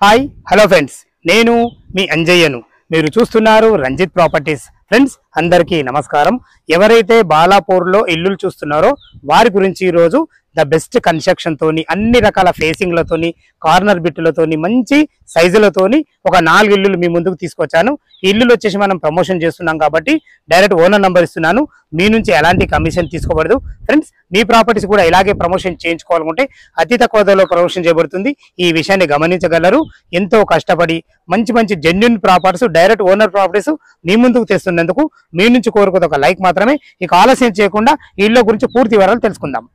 Hi hello friends, నేను మీ అంజయ్యను. మీరు చూస్తున్నారు రంజిత్ ప్రాపర్టీస్. ఫ్రెండ్స్ అందరికీ నమస్కారం. ఎవరైతే బాలాపూర్లో ఇల్లులు చూస్తున్నారో వారి గురించి ఈరోజు ద బెస్ట్ కన్స్ట్రక్షన్ తోని, అన్ని రకాల ఫేసింగ్లతోని, కార్నర్ బిట్టులతోని, మంచి సైజులతోని ఒక 4 ఇల్లులు మీ ముందుకు తీసుకొచ్చాను. ఈ ఇల్లులు వచ్చేసి మనం ప్రమోషన్ చేస్తున్నాం కాబట్టి డైరెక్ట్ ఓనర్ నంబర్ ఇస్తున్నాను. మీ నుంచి ఎలాంటి కమిషన్ తీసుకోబడదు. ఫ్రెండ్స్, మీ ప్రాపర్టీస్ కూడా ఇలాగే ప్రమోషన్ చేయించుకోవాలనుకుంటే అతి తక్కువ ధరలో ప్రమోషన్ చేయబడుతుంది. ఈ విషయాన్ని గమనించగలరు. ఎంతో కష్టపడి మంచి మంచి genuine properties, direct owner properties మీ ముందుకు తెస్తున్నందుకు మీ నుంచి కోరుకునే ఒక లైక్ మాత్రమే. ఇక ఆలస్యం చేయకుండా ఈ ఇల్లు గురించి పూర్తి వివరాలు తెలుసుకుందాం.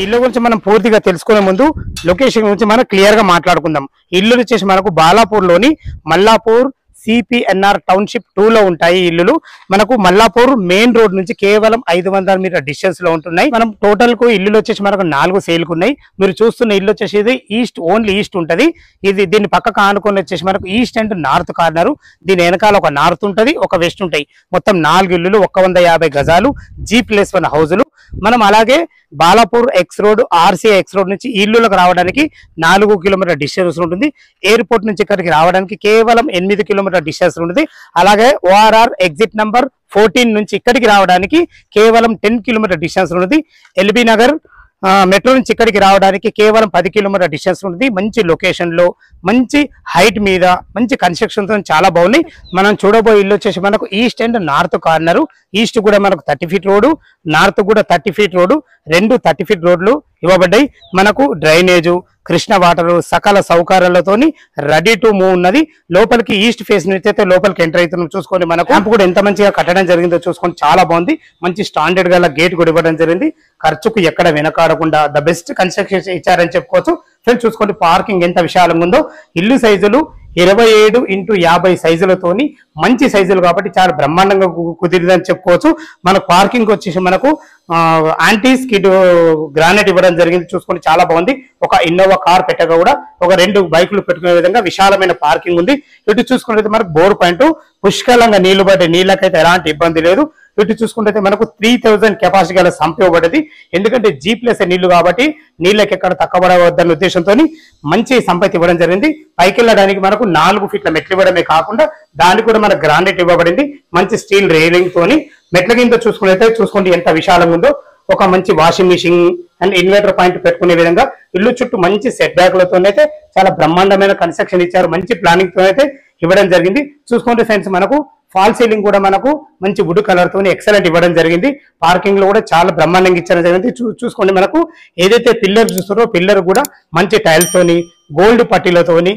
ఇల్లు గురించి మనం పూర్తిగా తెలుసుకునే ముందు లొకేషన్ గురించి మనం క్లియర్ గా మాట్లాడుకుందాం. ఇల్లు వచ్చేసి మనకు బాలాపూర్లోని మల్లాపూర్ సిపిఎన్ఆర్ టౌన్షిప్ 2 లో ఉంటాయి. ఇల్లులు మనకు మల్లాపూర్ మెయిన్ రోడ్ నుంచి కేవలం 500 మీటర్ డిస్టెన్స్ లో ఉంటున్నాయి. మనం టోటల్ కు ఇల్లులు వచ్చేసి మనకు 4 సేల్కు ఉన్నాయి. మీరు చూస్తున్న ఇల్లు వచ్చేసి ఇది ఈస్ట్, ఓన్లీ ఈస్ట్ ఉంటది. ఇది దీని పక్కకు ఆనుకొని వచ్చేసి మనకు ఈస్ట్ అండ్ నార్త్ కార్నర్. దీని వెనకాల ఒక నార్త్ ఉంటది, ఒక వెస్ట్ ఉంటాయి. మొత్తం 4 ఇల్లులు, 150 గజాలు, G+1 హౌజులు. మనం అలాగే Balapur X road, RC X road నుంచి ఇల్లులకు రావడానికి 4 కిలోమీటర్ డిస్టెన్స్ ఉంటుంది. ఎయిర్పోర్ట్ నుంచి ఇక్కడికి రావడానికి కేవలం 8 కిలోమీటర్ డిస్టెన్స్ ఉంటుంది. అలాగే ఓఆర్ఆర్ ఎగ్జిట్ నంబర్ 14 నుంచి ఇక్కడికి రావడానికి కేవలం 10 కిలోమీటర్ డిస్టెన్స్ ఉంటుంది. ఎల్బీ నగర్ మెట్రో నుంచి ఇక్కడికి రావడానికి కేవలం 10 కిలోమీటర్ డిస్టెన్స్ ఉంటుంది. మంచి లొకేషన్ లో, మంచి హైట్ మీద, మంచి కన్స్ట్రక్షన్ తో చాలా బాగున్నాయి. మనం చూడబోయే ఇల్లు వచ్చేసి మనకు east and north corner. East కూడా మనకు 30 ఫీట్ రోడ్డు, నార్త్ కూడా 30 ఫీట్ రోడ్డు, 2 30 ఫీట్ రోడ్లు ఇవ్వబడ్డాయి. మనకు డ్రైనేజు, కృష్ణ వాటర్, సకల సౌకర్యాలతోని రెడీ టు మూవ్ ఉన్నది. లోపలికి ఈస్ట్ ఫేస్ నుంచి అయితే లోపలికి ఎంటర్ అవుతున్నాం. చూసుకోండి, మనకు క్యాంప్ కూడా ఎంత మంచిగా కట్టడం జరిగిందో చూసుకోండి, చాలా బాగుంది. మంచి స్టాండర్డ్ గల గేట్ కూడా ఇవ్వడం జరిగింది. ఖర్చుకు ఎక్కడ వెనకాడకుండా ద బెస్ట్ కన్స్ట్రక్షన్ ఇచ్చారని చెప్పుకోవచ్చు. ఫ్రెండ్స్ చూసుకోండి, పార్కింగ్ ఎంత విశాలంగా ఉందో. ఇల్లు సైజులు 27x50 సైజులతోని మంచి సైజులు కాబట్టి చాలా బ్రహ్మాండంగా కుదిరిందని చెప్పుకోవచ్చు. మనకు పార్కింగ్ వచ్చేసి మనకు యాంటీ స్కిడ్ గ్రానైట్ ఇవ్వడం జరిగింది. చూసుకోండి, చాలా బాగుంది. ఒక ఇన్నోవా కార్ పెట్టగా కూడా ఒక 2 బైకులు పెట్టుకునే విధంగా విశాలమైన పార్కింగ్ ఉంది. ఇటు చూసుకుంటే మనకు బోర్ పాయింట్, పుష్కలంగా నీళ్లు పడే, నీళ్ళకైతే ఎలాంటి ఇబ్బంది లేదు. ఇటు చూసుకుంటే మనకు 3000 కెపాసిటీ గల సంప్ ఇవ్వబడింది. ఎందుకంటే G+ నీళ్లు కాబట్టి నీళ్ళకి ఎక్కడ తక్కువబడవద్దన్న ఉద్దేశంతో మంచి సంపత్తి ఇవ్వడం జరిగింది. పైకి వెళ్ళడానికి మనకు 4 ఫీట్ల మెట్లు ఇవ్వడమే కాకుండా దానికి కూడా మనకు గ్రానైట్ ఇవ్వబడింది. మంచి స్టీల్ రైలింగ్ తోని మెట్ల కింద చూసుకోండి ఎంత విశాలంగా ఉందో. ఒక మంచి washing machine and inverter point పెట్టుకునే విధంగా ఇల్లు చుట్టూ మంచి సెట్ బ్యాక్లతోనైతే చాలా బ్రహ్మాండమైన కన్స్ట్రక్షన్ ఇచ్చారు. మంచి ప్లానింగ్ తో అయితే ఇవ్వడం జరిగింది. చూసుకోండి ఫ్రెండ్స్, మనకు ఫాల్ సీలింగ్ కూడా మనకు మంచి వుడ్ కలర్ తోని ఎక్సలెంట్ ఇవ్వడం జరిగింది. పార్కింగ్ లో కూడా చాలా బ్రహ్మాండంగా ఇచ్చడం జరిగింది. చూసుకోండి, మనకు ఏదైతే పిల్లర్ చూస్తారో పిల్లర్ కూడా మంచి టైల్స్ తోని, గోల్డ్ పట్టీలతోని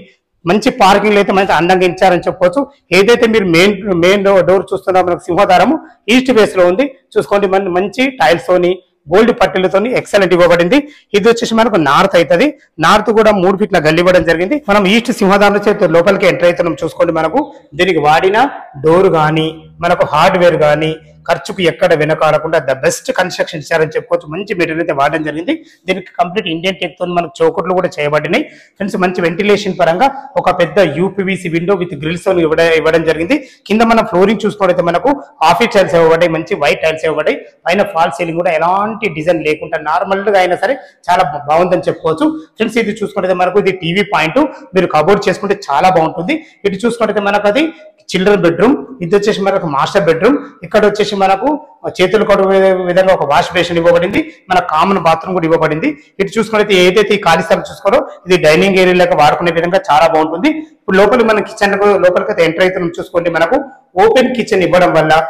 మంచి పార్కింగ్ అయితే మంచి అందంగా ఇచ్చారని చెప్పుకోవచ్చు. ఏదైతే మీరు మెయిన్ డోర్ చూస్తున్నారో మనకు సింహద్వారము ఈస్ట్ ఫేస్ లో ఉంది. చూసుకోండి, మంచి టైల్స్ తోని, గోల్డ్ పట్టీలతో ఎక్సలెంట్ ఇవ్వబడింది. ఇది వచ్చేసి మనకు నార్త్ అవుతుంది. నార్త్ కూడా 3 ఫీట్ల గల్లి ఇవ్వడం జరిగింది. మనం ఈస్ట్ సింహద్వారం చేతి లోపలికి ఎంటర్ అవుతున్నాం. చూసుకోండి, మనకు దీనికి వాడిన డోర్ కానీ, మనకు హార్డ్వేర్ కానీ ఖర్చుకు ఎక్కడ వెనకాడకుండా ద బెస్ట్ కన్స్ట్రక్షన్ ఇచ్చారని చెప్పుకోవచ్చు. మంచి మెటీరియల్ అయితే వాడడం జరిగింది. దీనికి కంప్లీట్ ఇండియన్ టెక్ తో మనకు చౌకట్లు కూడా చేయబడినాయి. ఫ్రెండ్స్, మంచి వెంటిలేషన్ పరంగా ఒక పెద్ద UPVC విండో విత్ గ్రిల్స్ తో ఇవ్వడం జరిగింది. కింద మన ఫ్లోరింగ్ చూసుకోవడం మనకు ఆఫీస్ టైల్స్ ఇవ్వబడ్డాయి, మంచి వైట్ టైల్స్ ఇవ్వబడ్డాయి. పైన ఫాల్ సీలింగ్ కూడా ఎలాంటి డిజైన్ లేకుండా నార్మల్ గా అయినా సరే చాలా బాగుందని చెప్పుకోవచ్చు. ఫ్రెండ్స్, ఇది చూసుకుంటే మనకు ఇది టీవీ పాయింట్, మీరు కబోర్డ్ చేసుకుంటే చాలా బాగుంటుంది. ఇటు చూసుకుంటే మనకు అది చిల్డ్రన్ బెడ్రూమ్, ఇది వచ్చేసి మనకు మాస్టర్ బెడ్రూమ్. ఇక్కడ వచ్చేసి మనకు చేతులు కడుగు విధంగా ఒక వాష్ బేసిన్ ఇవ్వబడింది. మన కామన్ బాత్రూమ్ కూడా ఇవ్వబడింది. ఇటు చూసుకుంటే ఏదైతే ఈ ఖాళీ స్థలం చూసుకోరో ఇది డైనింగ్ ఏరియా లాగా వాడుకునే విధంగా చాలా బాగుంటుంది. ఇప్పుడు లోపలికి మన కిచెన్ లోపలికి ఎంటర్ అయితే చూసుకోండి, మనకు ఓపెన్ కిచెన్ ఇవ్వడం వల్ల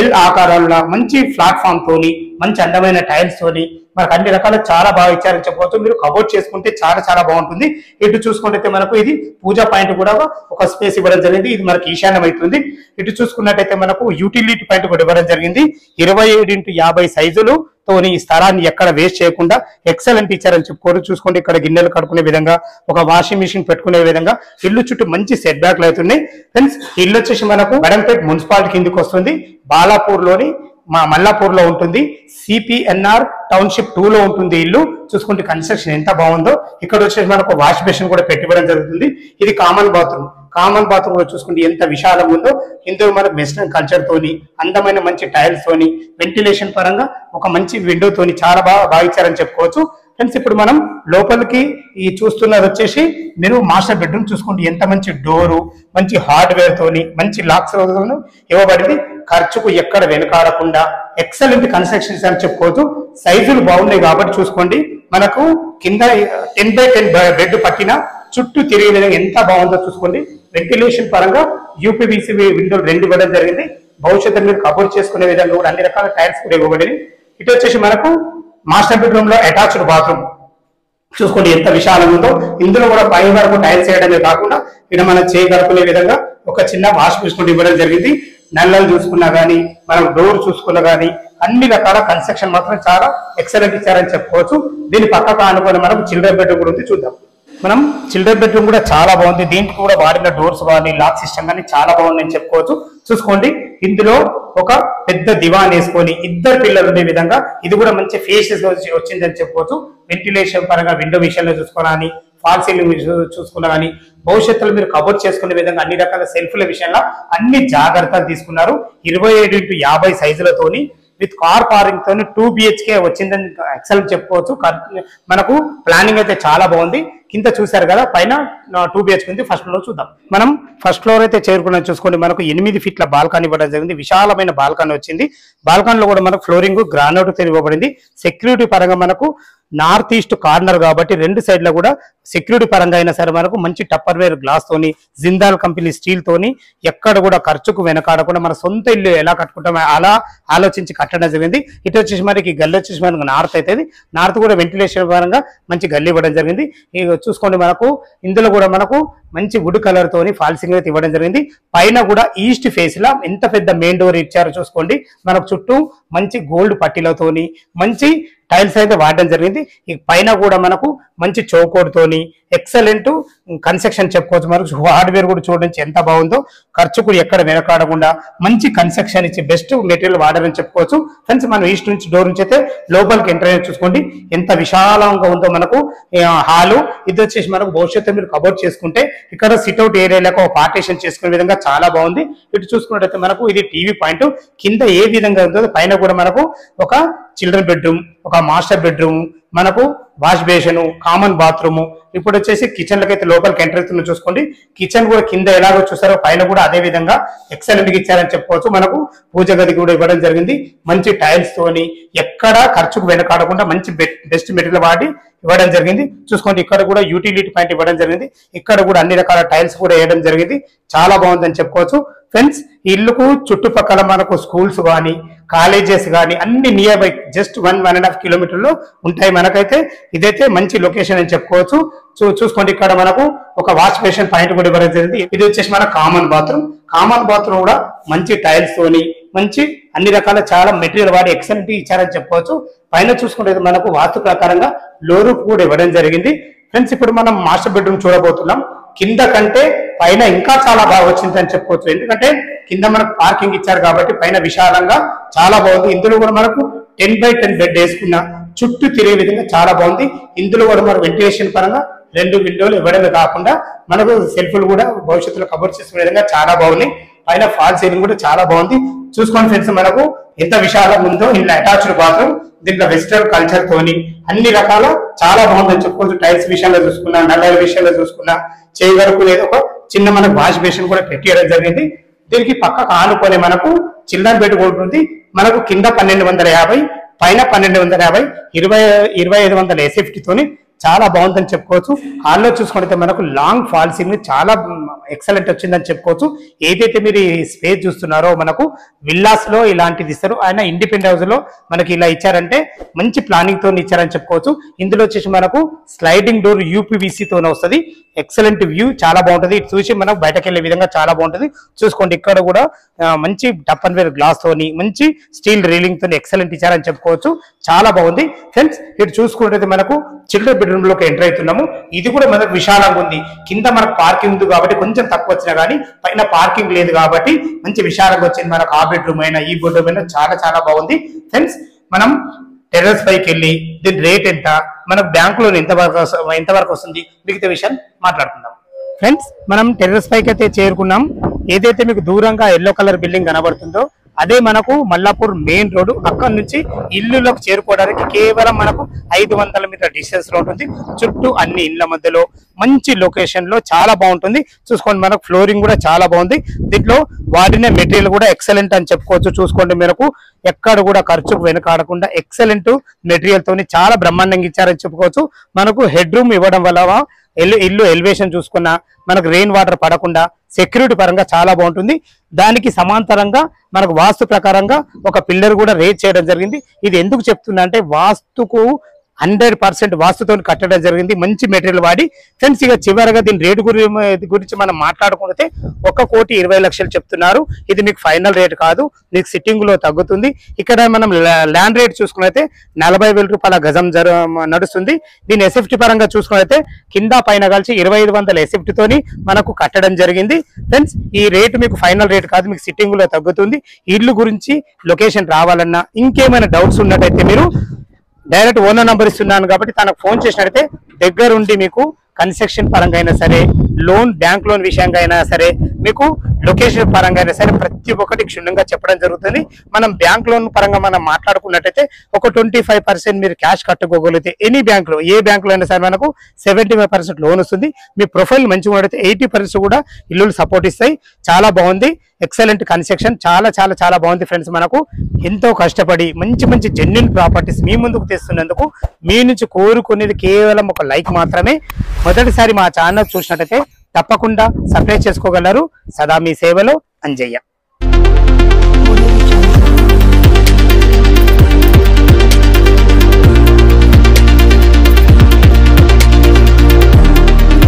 L ఆకారంలో మంచి ప్లాట్ఫామ్ తోని, మంచి అందమైన టైల్స్ తోని మనకు అన్ని రకాల చాలా బాగా ఇచ్చారని చెప్పవచ్చు. మీరు కబోర్డ్ చేసుకుంటే చాలా బాగుంటుంది. ఇటు చూసుకుంటే మనకు ఇది పూజా పాయింట్ కూడా ఒక స్పేస్ ఇవ్వడం జరిగింది. ఇది మనకి ఈశాన్యం అవుతుంది. ఇటు చూసుకున్నట్టయితే మనకు యూటిలిటీ పాయింట్ కూడా ఇవ్వడం జరిగింది. 27x50 సైజులు తోని ఈ స్థలాన్ని ఎక్కడ వేస్ట్ చేయకుండా ఎక్సలెంట్ ఇచ్చారని చెప్పుకోరు. చూసుకోండి, ఇక్కడ గిన్నెలు కడుకునే విధంగా, ఒక వాషింగ్ మిషన్ పెట్టుకునే విధంగా ఇల్లు చుట్టూ మంచి సెట్ బ్యాక్లు అవుతున్నాయి. ఫ్రెండ్స్, ఇల్లు వచ్చేసి మనకు బడంపేట్ మున్సిపాలిటీ కిందకి వస్తుంది. బాలాపూర్ లోని మల్లాపూర్ లో ఉంటుంది. సిపిఎన్ఆర్ టౌన్షిప్ 2 లో ఉంటుంది ఇల్లు. చూసుకుంటే కన్స్ట్రక్షన్ ఎంత బాగుందో. ఇక్కడ వచ్చేసి మనకు వాష్ బేసిన్ కూడా పెట్టివ్వడం జరుగుతుంది. ఇది కామన్ బాత్రూమ్. కామన్ బాత్రూమ్ కూడా చూసుకుంటే ఎంత విశాలంగా ఉందో, ఇందులో మనకు వెస్టర్న్ కల్చర్ తోని, అందమైన మంచి టైల్స్ తోని, వెంటిలేషన్ పరంగా ఒక మంచి విండో తోని చాలా బాగా ఇచ్చారని చెప్పుకోవచ్చు. ఫ్రెండ్స్ ఇప్పుడు మనం లోపలికి ఈ చూస్తున్నది వచ్చేసి మీరు మాస్టర్ బెడ్రూమ్ చూసుకోండి. ఎంత మంచి డోరు, మంచి హార్డ్వేర్ తోని, మంచి లాక్స్ ఇవ్వబడింది. ఖర్చుకు ఎక్కడ వెనుకాడకుండా ఎక్సలెంట్ కన్స్ట్రక్షన్స్ అని చెప్పుకోవచ్చు. సైజులు బాగున్నాయి కాబట్టి చూసుకోండి. మనకు కింద 10x10 బెడ్ పట్టిన చుట్టూ తిరిగే విధంగా ఎంత బాగుందో చూసుకోండి. వెంటిలేషన్ పరంగా యూపీవీసీ విండోలు 2 ఇవ్వడం జరిగింది. భవిష్యత్తులో మీరు కబోర్డ్ చేసుకునే విధంగా కూడా అన్ని రకాల టైల్స్ కూడా ఇవ్వబడింది. ఇటు వచ్చేసి మనకు మాస్టర్ బెడ్రూమ్ లో అటాచ్డ్ బాత్రూమ్ చూసుకోండి ఎంత విశాలంగా ఉందో. ఇందులో కూడా పై వరకు టైల్స్ వేయడమే కాకుండా ఇక్కడ మనం చేయగలుగుకునే విధంగా ఒక చిన్న వాష్ బేసిన్ ఇవ్వడం జరిగింది. నల్లలు చూసుకున్నా గానీ, మనం డోర్ చూసుకున్నా గానీ అన్ని రకాల కన్స్ట్రక్షన్ మాత్రం చాలా ఎక్సలెంట్ ఇచ్చారని చెప్పుకోవచ్చు. దీని పక్కకు ఆనుకొని మనం చిల్డ్రన్ బెడ్రూమ్ కూడా ఉంది, చూద్దాం. మనం చిల్డ్రన్ బెడ్రూమ్ కూడా చాలా బాగుంది. దీనికి కూడా వాడిన డోర్స్ కానీ లాక్ సిస్టమ్ కానీ చాలా బాగుందని చెప్పుకోవచ్చు. చూసుకోండి ఇందులో ఒక పెద్ద దివాన్ వేసుకొని 2 పిల్లలు ఉండే విధంగా ఇది కూడా మంచి ఫేసెస్ వచ్చిందని చెప్పుకోవచ్చు. వెంటిలేషన్ పరంగా విండో విషయంలో చూసుకోవాలని, ఫాల్ సీలింగ్ చూసుకున్నా కానీ, భవిష్యత్తులో మీరు కబోర్డ్ చేసుకునే విధంగా అన్ని రకాల సెల్ఫ్ల విషయంలో అన్ని జాగ్రత్తలు తీసుకున్నారు. 27x50 సైజులతోని విత్ కార్ పార్కింగ్ తోని 2 BHK వచ్చిందని ఎక్సలెంట్ చెప్పుకోవచ్చు. మనకు ప్లానింగ్ అయితే చాలా బాగుంది. కింద చూసారు కదా, పైన 2 BHK ఉంది. ఫస్ట్ ఫ్లోర్ చూద్దాం. మనం ఫస్ట్ ఫ్లోర్ అయితే చేరుకున్నాం. చూసుకోండి మనకు 8 ఫీట్ల బాల్కనీ ఇవ్వడం జరిగింది. విశాలమైన బాల్కనీ వచ్చింది. బాల్కనీలో కూడా మనకు ఫ్లోరింగ్ గ్రానైట్ తో ఇవ్వబడింది. సెక్యూరిటీ పరంగా మనకు నార్త్ ఈస్ట్ కార్నర్ కాబట్టి 2 సైడ్ల కూడా సెక్యూరిటీ పరంగా అయినా సరే మనకు మంచి టప్పర్వేర్ గ్లాస్ తోని, జిందాల్ కంపెనీ స్టీల్ తోని ఎక్కడ కూడా ఖర్చుకు వెనకాడకుండా మన సొంత ఇల్లు ఎలా కట్టుకుంటామో అలా ఆలోచించి కట్టడం జరిగింది. ఇటు వచ్చేసి మనకి గల్లి వచ్చేసి మనకు నార్త్ అవుతుంది. నార్త్ కూడా వెంటిలేషన్ పరంగా మంచి గల్లి ఇవ్వడం జరిగింది. చూసుకోండి మనకు ఇందులో కూడా మనకు మంచి వుడ్ కలర్ తోని ఫాల్సింగ్ అయితే ఇవ్వడం జరిగింది. పైన కూడా ఈస్ట్ ఫేస్ లా ఎంత పెద్ద మెయిన్ డోర్ ఇచ్చారో చూసుకోండి. మనకు చుట్టూ మంచి గోల్డ్ పట్టీలతోని మంచి టైల్స్ అయితే వాడడం జరిగింది. ఈ పైన కూడా మనకు మంచి చౌకోడ్ తోని ఎక్సలెంట్ కన్స్ట్రక్షన్ చెప్పుకోవచ్చు. మనకు హార్డ్వేర్ కూడా చూడడానికి ఎంత బాగుందో, ఖర్చుకు ఎక్కడ వెనకాడకుండా మంచి కన్స్ట్రక్షన్ ఇచ్చి బెస్ట్ మెటీరియల్ వాడారని చెప్పుకోవచ్చు. ఫ్రెండ్స్ మనం ఈస్ట్ నుంచి డోర్ నుంచి అయితే లోపలికి ఎంటర్ అయ్యి చూసుకోండి ఎంత విశాలంగా ఉందో మనకు హాలు. ఇది వచ్చేసి మనకు భవిష్యత్తు మీరు కబోర్డ్ చేసుకుంటే ఇక్కడ సిట్అవుట్ ఏరియాలకు పార్టీషన్ చేసుకునే విధంగా చాలా బాగుంది. ఇటు చూసుకున్నట్టయితే మనకు ఇది టీవీ పాయింట్. కింద ఏ విధంగా ఉందో పైన కూడా మనకు ఒక చిల్డ్రన్ బెడ్రూమ్, ఒక మాస్టర్ బెడ్రూమ్, మనకు వాష్ బేసిన్, కామన్ బాత్రూమ్. ఇప్పుడు వచ్చేసి కిచెన్ లకైతే లోపలికి ఎంటర్ అవుతున్నా చూసుకోండి. కిచెన్ కూడా కింద ఎలాగో చూసారో పైన కూడా అదే విధంగా ఎక్సలెంట్ గా ఇచ్చారని చెప్పుకోవచ్చు. మనకు పూజ గది కూడా ఇవ్వడం జరిగింది. మంచి టైల్స్ తోని ఎక్కడ ఖర్చుకు వెనకాడకుండా మంచి బెస్ట్ మెటీరియల్ వాడి ఇవ్వడం జరిగింది. చూసుకోండి ఇక్కడ కూడా యూటిలిటీ పాయింట్ ఇవ్వడం జరిగింది. ఇక్కడ కూడా అన్ని రకాల టైల్స్ కూడా వేయడం జరిగింది. చాలా బాగుందని చెప్పుకోవచ్చు. ఫ్రెండ్స్ ఈ ఇల్లుకు చుట్టుపక్కల మనకు స్కూల్స్ కానీ, కాలేజెస్ కానీ అన్ని నియర్ బై జస్ట్ 1.5 కిలోమీటర్లు ఉంటాయి. మనకైతే ఇదైతే మంచి లొకేషన్ అని చెప్పుకోవచ్చు. చూసుకోండి ఇక్కడ మనకు ఒక వాష్ బేసిన్ పాయింట్ కూడా ఇవ్వడం జరిగింది. ఇది వచ్చేసి మన కామన్ బాత్రూమ్. కామన్ బాత్రూమ్ కూడా మంచి టైల్స్ తోని మంచి అన్ని రకాల చాలా మెటీరియల్ వాడి ఎక్సలెంట్ ఇచ్చారని చెప్పుకోవచ్చు. పైన చూసుకుంటే మనకు వాస్తు ప్రకారంగా లోరు కూడా ఇవ్వడం జరిగింది. ఫ్రెండ్స్ ఇప్పుడు మనం మాస్టర్ బెడ్రూమ్ చూడబోతున్నాం. కింద కంటే పైన ఇంకా చాలా బాగా వచ్చింది అని చెప్పుకోవచ్చు. ఎందుకంటే కింద మనకు పార్కింగ్ ఇచ్చారు కాబట్టి పైన విశాలంగా చాలా బాగుంది. ఇందులో కూడా మనకు 10x10 బెడ్ వేసుకున్న చుట్టూ తిరిగే విధంగా చాలా బాగుంది. ఇందులో కూడా మనకు వెంటిలేషన్ పరంగా 2 విండోలు ఇవ్వడమే కాకుండా మనకు సెల్ఫ్లు కూడా భవిష్యత్తులో కబోర్డ్ చేసుకునే విధంగా చాలా బాగున్నాయి. పైన ఫాల్ సీలింగ్ కూడా చాలా బాగుంది. చూసుకోండి ఫ్రెండ్స్ మనకు ఎంత విశాలంగా ఉందో. ఇంట్లో అటాచ్డ్ బాత్రూమ్, దీంట్లో వెస్టర్న్ కల్చర్ తోని అన్ని రకాల చాలా బాగుందని చెప్పుకోవచ్చు. టైల్స్ విషయంలో చూసుకున్నా, నల్లల విషయంలో చూసుకున్నా, చేయగలుగునేది ఒక చిన్న మనకు వాష్ బేసిన్ కూడా పెట్టియడం జరిగింది. దీనికి పక్కకు ఆనుకొని మనకు చిల్డ్రన్ బెడ్ కూడా ఉంటుంది. మనకు కింద 1250, పైన 1250, 2500 SFT తోని చాలా బాగుందని చెప్పుకోవచ్చు. హాల్లో చూసుకుంటే మనకు లాంగ్ ఫాల్ సీలింగ్ చాలా ఎక్సలెంట్ వచ్చిందని చెప్పుకోవచ్చు. ఏదైతే మీరు ఈ స్పేస్ చూస్తున్నారో మనకు విల్లాస్ లో ఇలాంటిది ఇస్తారు. ఆయన ఇండిపెండెంట్ హౌస్ లో మనకి ఇలా ఇచ్చారంటే మంచి ప్లానింగ్ తో ఇచ్చారని చెప్పుకోవచ్చు. ఇందులో వచ్చేసి మనకు స్లైడింగ్ డోర్ UPVC తోనే వస్తుంది. ఎక్సలెంట్ వ్యూ చాలా బాగుంటుంది. ఇటు చూసి మనం బయటకు వెళ్ళే విధంగా చాలా బాగుంటుంది. చూసుకోండి ఇక్కడ కూడా మంచి టప్పర్వేర్ గ్లాస్ తోని మంచి స్టీల్ రీలింగ్ తోని ఎక్సలెంట్ ఇచ్చారని చెప్పుకోవచ్చు. చాలా బాగుంది. ఫ్రెండ్స్ ఇటు చూసుకుంటే మనకు చిల్డ్రన్ బెడ్రూమ్ లోకి ఎంటర్ అవుతున్నాము. ఇది కూడా మనకు విశాలంగా ఉంది. కింద మనకు పార్కింగ్ ఉంది కాబట్టి కొంచెం తక్కువ వచ్చినా కానీ పైన పార్కింగ్ లేదు కాబట్టి మంచి విశాలంగా వచ్చింది. మనకు ఆ బెడ్రూమ్ అయినా ఈ బెడ్రూమ్ అయినా చాలా చాలా బాగుంది. ఫ్రెండ్స్ మనం టెర్రస్ పైకి వెళ్ళి దీని రేట్ ఎంత, మనకు బ్యాంక్ లోన్ ఎంతవరకు వస్తుంది, మిగతా విషయాన్ని మాట్లాడుకుందాం. ఫ్రెండ్స్ మనం టెర్రస్ పైకి అయితే చేరుకున్నాం. ఏదైతే మీకు దూరంగా ఎల్లో కలర్ బిల్డింగ్ కనబడుతుందో అదే మనకు మల్లాపూర్ మెయిన్ రోడ్. అక్కడ నుంచి ఇల్లులకు చేరుకోవడానికి కేవలం మనకు 500 మీటర్ డిస్టెన్స్ లో ఉంటుంది. చుట్టూ అన్ని ఇళ్ల మధ్యలో మంచి లొకేషన్ లో చాలా బాగుంటుంది. చూసుకోండి, మనకు ఫ్లోరింగ్ కూడా చాలా బాగుంది. దీంట్లో వాడిన మెటీరియల్ కూడా ఎక్సలెంట్ అని చెప్పుకోవచ్చు. చూసుకోండి, మనకు ఎక్కడ కూడా ఖర్చుకు వెనకాడకుండా ఎక్సలెంట్ మెటీరియల్ తోని చాలా బ్రహ్మాండంగా ఇచ్చారని చెప్పుకోవచ్చు. మనకు హెడ్ రూమ్ ఇవ్వడం వల్ల ఇల్లు ఎలివేషన్ చూసుకున్నా మనకు రెయిన్ వాటర్ పడకుండా సెక్యూరిటీ పరంగా చాలా బాగుంటుంది. దానికి సమాంతరంగా మనకు వాస్తు ప్రకారంగా ఒక పిల్లర్ కూడా రేజ్ చేయడం జరిగింది. ఇది ఎందుకు చెప్తున్నా అంటే వాస్తుకు 100% వాస్తుతో కట్టడం జరిగింది, మంచి మెటీరియల్ వాడి. ఫ్రెండ్స్, ఇక చివరిగా దీని రేటు గురించి మనం మాట్లాడుకుంటే 1,20,00,000 చెప్తున్నారు. ఇది మీకు ఫైనల్ రేట్ కాదు, మీకు సిట్టింగ్ లో తగ్గుతుంది. ఇక్కడ మనం ల్యాండ్ రేట్ చూసుకున్నైతే 40,000 రూపాయల గజం నడుస్తుంది. దీని ఎస్ఎఫ్టీ పరంగా చూసుకున్నైతే కింద పైన కలిసి 2,500 ఎస్ఎఫ్టీ తోని మనకు కట్టడం జరిగింది. ఫ్రెండ్స్, ఈ రేటు మీకు ఫైనల్ రేట్ కాదు, మీకు సిట్టింగ్ లో తగ్గుతుంది. ఇల్లు గురించి లొకేషన్ రావాలన్నా ఇంకేమైనా డౌట్స్ ఉన్నట్టయితే మీరు డైరెక్ట్ ఓనర్ నంబర్ ఇస్తున్నాను కాబట్టి తనకు ఫోన్ చేసినట్టయితే దగ్గరుండి మీకు కన్స్ట్రక్షన్ పరంగా అయినా సరే, లోన్ బ్యాంక్ లోన్ విషయంగా అయినా సరే, మీకు లొకేషన్ పరంగా అయినా సరే ప్రతి ఒక్కటి క్షుణ్ణంగా చెప్పడం జరుగుతుంది. మనం బ్యాంక్ లోన్ పరంగా మనం మాట్లాడుకున్నట్టయితే ఒక 25% మీరు క్యాష్ కట్టుకోగలిగితే ఎనీ బ్యాంక్ లో ఏ బ్యాంక్ లో అయినా సరే మనకు 75% లోన్ వస్తుంది. మీ ప్రొఫైల్ మంచిగా ఉన్నట్టయితే 80% కూడా ఇల్లులు సపోర్ట్ ఇస్తాయి. చాలా బాగుంది, ఎక్సలెంట్ కన్స్ట్రక్షన్, చాలా చాలా చాలా బాగుంది. ఫ్రెండ్స్, మనకు ఎంతో కష్టపడి మంచి మంచి జెన్యూన్ ప్రాపర్టీస్ మీ ముందుకు తెస్తున్నందుకు మీ నుంచి కోరుకునేది కేవలం ఒక లైక్ మాత్రమే. మొదటిసారి మా ఛానల్ చూసినట్టయితే తప్పకుండా సబ్స్క్రైబ్ చేసుకోగలరు. సదా మీ సేవలో అంజయ్య.